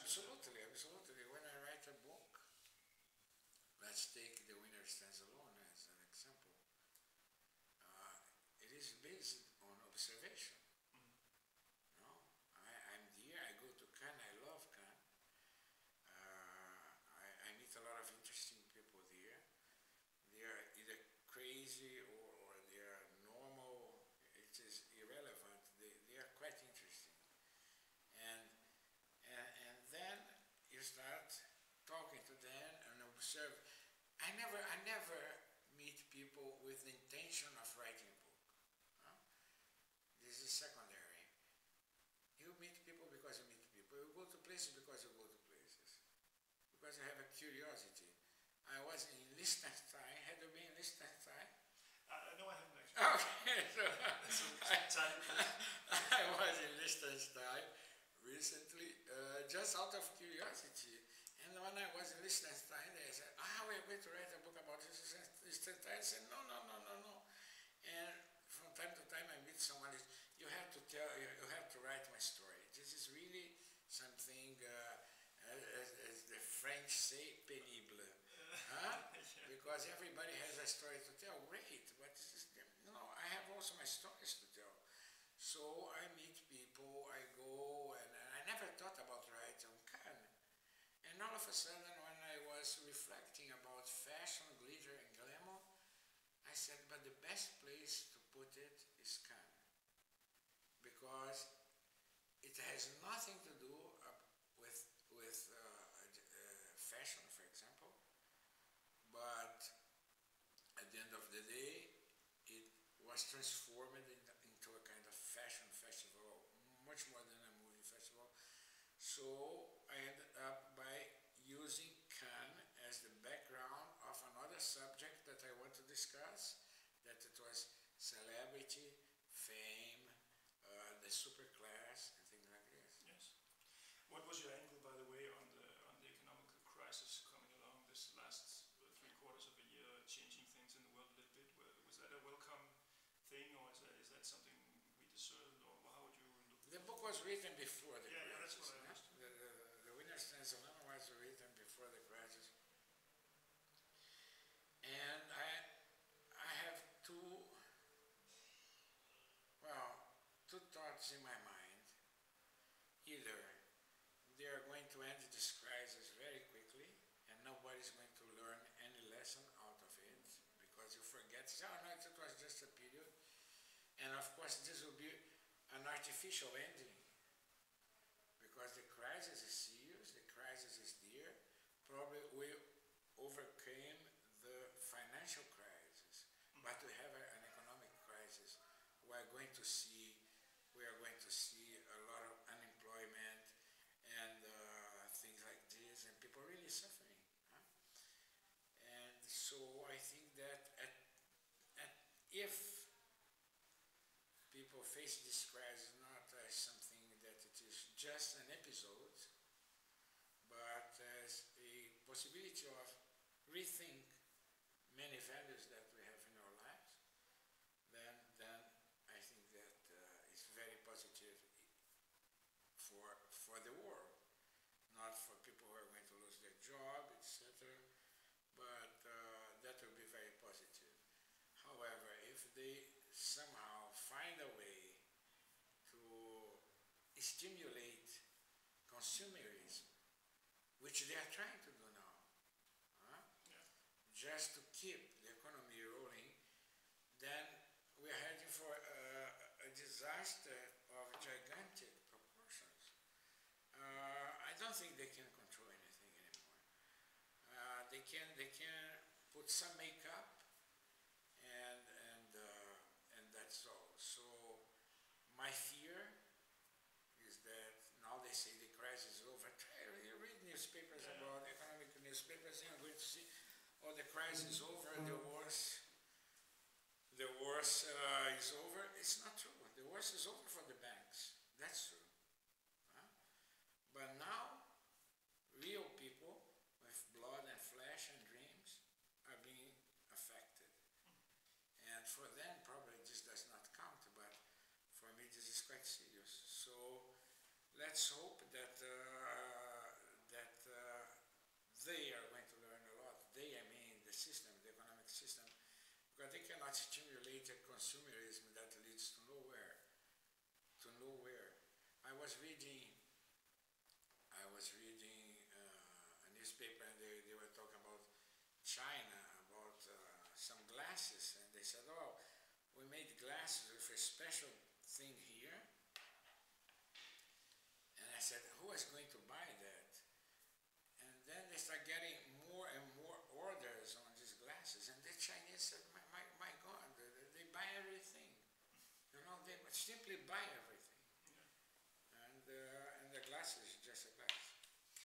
Absolutely, absolutely. When I write a book, let's take The Winner Stands Alone as an example. It is based on observation. No, I'm there. I go to Cannes. I love Cannes. I meet a lot of interesting people there. They are either crazy or they are normal. It is irrelevant. They are quite interesting. And, and then you start talking to them and observe. I never meet people with the intention of writing a book. Huh? This is secondary. You meet people because you meet people. You go to places because you go to places. Because you have a curiosity. I was in Liechtenstein. Had you been in Liechtenstein? No, I haven't actually. Okay, so I was in Liechtenstein recently, just out of curiosity. And when I was in Liechtenstein, they said, we're going to write a book about Liechtenstein. I said, no, no, no, no, no. And from time to time I meet someone, you have to tell, you have to write my story. This is really something, as the French say, pénible. Huh? Because everybody has a story to tell. Great, but this is, I have also my stories to tell. So I meet people, I go, and I never thought about writing on Cannes. And all of a sudden, when I was reflecting about fashion, glitter, and glamour, I said, but the best place to put it is Cannes. Because it has nothing to do with fashion, for example, but at the end of the day, it was transformed into a kind of fashion festival, much more than a movie festival. So I ended up by using Cannes as the background of another subject that I want to discuss, that it was celebrity, fame, the superclass, and things like this. Yes. What was your angle, by the way, on the economical crisis coming along this last 3/4 of a year, changing things in the world a little bit? Was that a welcome thing, or is that something we deserved, or how would you look? The book was written before the crisis. Yeah, that's what I understood. The Winner Stands Alone was written before the crisis. And I have two thoughts in my mind. Either they are going to end this crisis very quickly and nobody's going to learn any lesson out of it because you forget, no, it was just a period. And of course this will be an artificial ending because the crisis is serious, the crisis is there. Probably we overcame the financial crisis, but we have an economic crisis. We are going to see a lot of unemployment and things like this, and people really suffering. Huh? And so I think that if people face this crisis not as something that it is just an episode, but as a possibility of rethink many values that we have in our lives, then I think that it's very positive for the world, not for people who are going to lose their job, etc. But that will be very positive. However, if they somehow find a way to stimulate consumerism, which they are trying to do now, just to keep the economy rolling, then we are heading for a disaster of gigantic proportions. I don't think they can control anything anymore. They can put some makeup and that's all. So my fear is that now they say the crisis is over. You read newspapers about economic newspapers, and you're going to see, oh, the crisis is over, the worst is over. It's not true. The worst is over for the banks. That's true. But now, real people with blood and flesh and dreams are being affected. And for them, probably this does not count, but for me, this is quite serious. So let's hope that they are going to learn a lot. They, I mean the system, the economic system, because they cannot stimulate a consumerism that leads to nowhere. To nowhere. I was reading a newspaper, and they were talking about China, about some glasses, and they said, oh, we made glasses with a special thing here. And I said, who is going to buy that? And then they start getting more and more orders on these glasses, and the Chinese said, my God, they buy everything. You know, they simply buy everything.